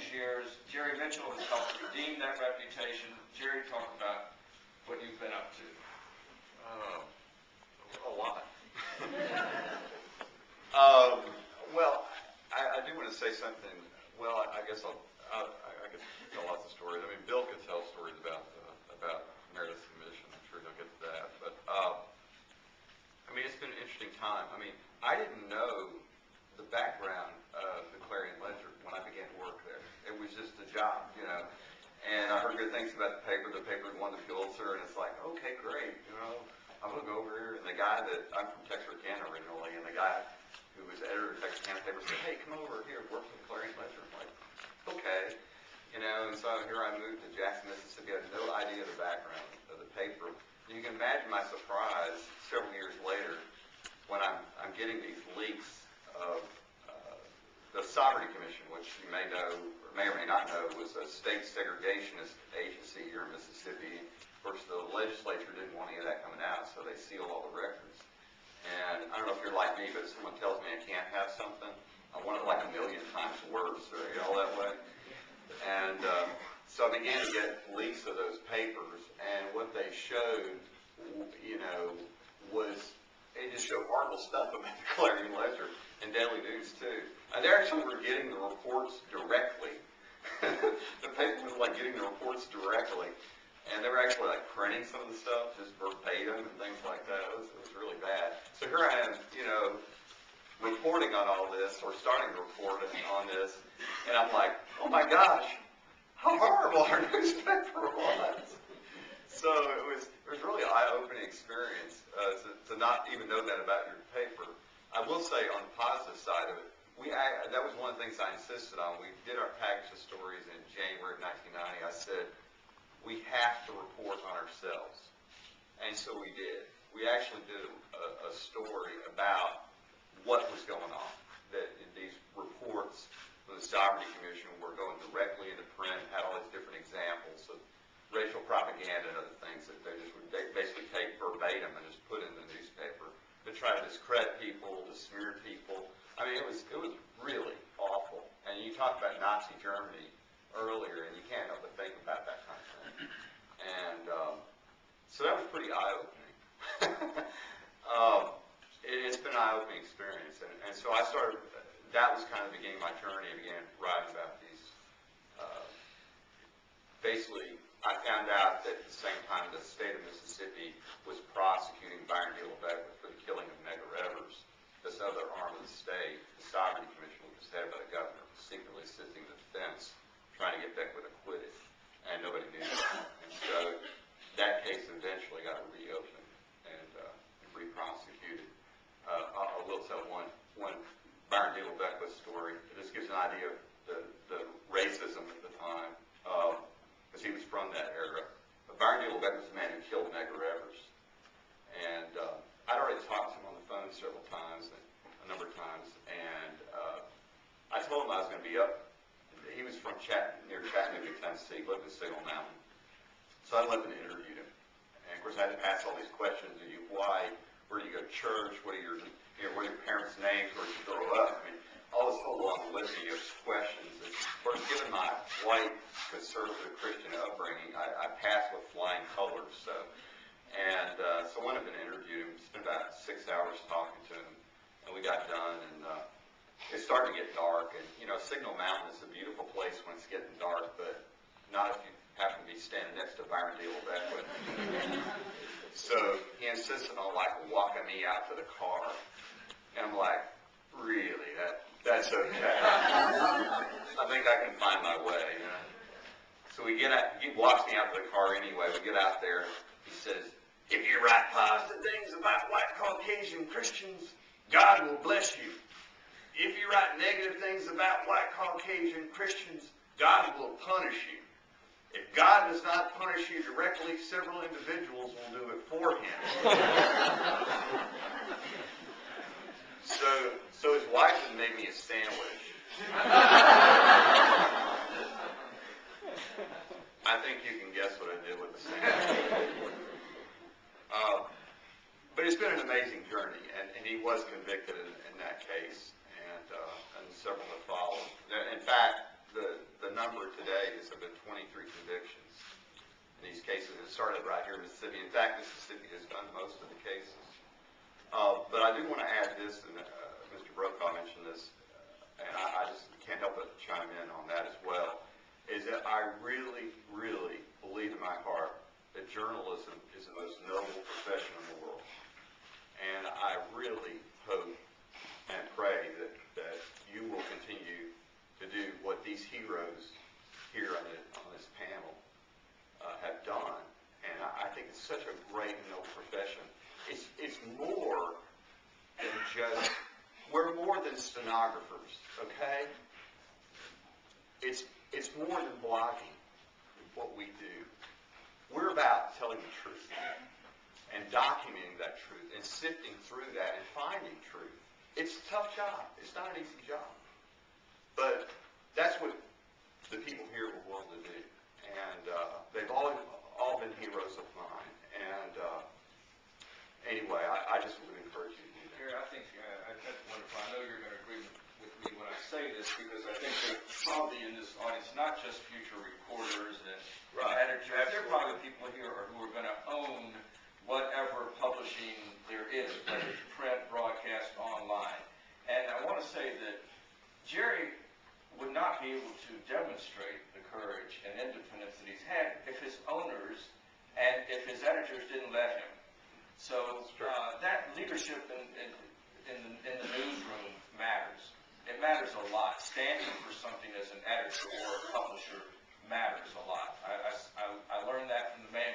these years, Jerry Mitchell has helped redeem that reputation. Jerry, talk about what you've been up to. A lot. Well, I do want to say something. Well, I guess I could tell lots of stories. I mean, Bill could tell stories about Meredith's submission. I'm sure he'll get to that. But I mean, it's been an interesting time. I mean, I didn't know the background of the Clarion-Ledger when I began to work there. It was just a job, you know. And I heard good things about the paper. The paper won the Pulitzer, and it's like, okay, great, you know. I'm going to go over here. And the guy I'm from Texarkana originally, and the guy who was editor of Texarkana paper said, hey, come over here, work for the Clarion-Ledger. I'm like, okay. You know, and so here I moved to Jackson, Mississippi. I had no idea the background of the paper. You can imagine my surprise several years later when I'm getting these leaks of the Sovereignty Commission, which you may know, or may not know, was a state segregationist agency here in Mississippi. Of course, the legislature didn't want any of that coming out, so they sealed all the records. And I don't know if you're like me, but if someone tells me I can't have something, I want it like a million times worse, or that way. And so I began to get leaks of those papers, and what they showed, you know, was it just showed horrible stuff about the Clarion-Ledger and Daily News too. And they actually were getting the reports directly. The paper was like getting the reports directly, and they were actually like printing some of the stuff just verbatim and things like that. It was really bad. So here I am, you know, reporting on all this, or starting to report on this, and I'm like, oh my gosh, how horrible our newspaper was. So it was really an eye-opening experience to not even know that about your paper. I will say on the positive side of it, that was one of the things I insisted on. We did our package of stories in January of 1990. I said, we have to report on ourselves. And so we did. We actually did a story about what was going on. That in these reports from the Sovereignty Commission were going directly into print, had all these different examples of racial propaganda and other things that they would basically take verbatim and just put in the newspaper to try to discredit people, to smear people. I mean, it was really awful. And you talked about Nazi Germany earlier, and you can't help but think about that kind of thing. And so that was pretty eye-opening. It's been an eye-opening experience. And so I started, that was kind of the beginning of my journey. I began writing about these. Basically, I found out that at the same time the state of Mississippi was prosecuting Byron D. LeBecq for the killing of Medgar Evers. This other arm of the state, the Sovereignty Commission, which was headed by the governor, was secretly assisting the defense, trying to get Beckwith acquitted, and nobody knew that. And so that case eventually got reopened and re-prosecuted. I will tell one Byron D. LeBecq story. This gives an idea of the racism at the time, because he was from that era. But Byron D. LeBecq was the man who killed Medgar Evers. And I'd already talked to him on the phone several times, a number of times, and I told him I was going to be up. He was from near Chattanooga, Tennessee, lived in Signal Mountain. So I went and interviewed him. And of course I had to ask all these questions. Why? Where do you go to church? What are your parents' names? Where did you grow up? I mean, all this whole long litany of questions. And of course, given my white, conservative Christian upbringing, I passed with flying colors. So I went up and interviewed him. Spent about 6 hours talking to him, and we got done. And it started to get dark. And Signal Mountain is a beautiful place when it's getting dark, but not if you happen to be standing next to Byron D. LeBecq. So he insisted on walking me out to the car, and I'm like, really? That's okay. I think I can find my way. So we get out. He walks me out to the car anyway. We get out there. He says, if you write positive things about white Caucasian Christians, God will bless you. If you write negative things about white Caucasian Christians, God will punish you. If God does not punish you directly, several individuals will do it for him. So his wife had made me a sandwich. I think you can guess what I did with the sandwich. But it's been an amazing journey, and he was convicted in that case, and several have followed. In fact, the number today is of 23 convictions in these cases. It started right here in Mississippi. In fact, Mississippi has done most of the cases. But I do want to add this, and Mr. Brokaw mentioned this, and I just can't help but chime in on that as well, is that I really, really believe in my heart that journalism is the most noble profession in the world. And I really hope and pray that you will continue to do what these heroes here on this panel have done. And I think it's such a great and noble profession. It's more than just, we're more than stenographers, okay? It's more than blogging, what we do. We're about telling the truth and documenting that truth and sifting through that and finding truth. It's a tough job. It's not an easy job. But that's what the people here were willing to do. And they've all been heroes of mine. And anyway, I just would encourage you to do that. Gary, I think that's wonderful. I know you're going to agree with me when I say this, because I think that probably in this audience, not just future reporters and editors, there are probably people here who are going to own whatever publishing there is, whether it's print, broadcast, online. And I want to say that Jerry would not be able to demonstrate the courage and independence that he's had if his owners and if his editors didn't let him. So that leadership in the newsroom matters. It matters a lot. Standing for something as an editor or a publisher matters a lot. I learned that from the man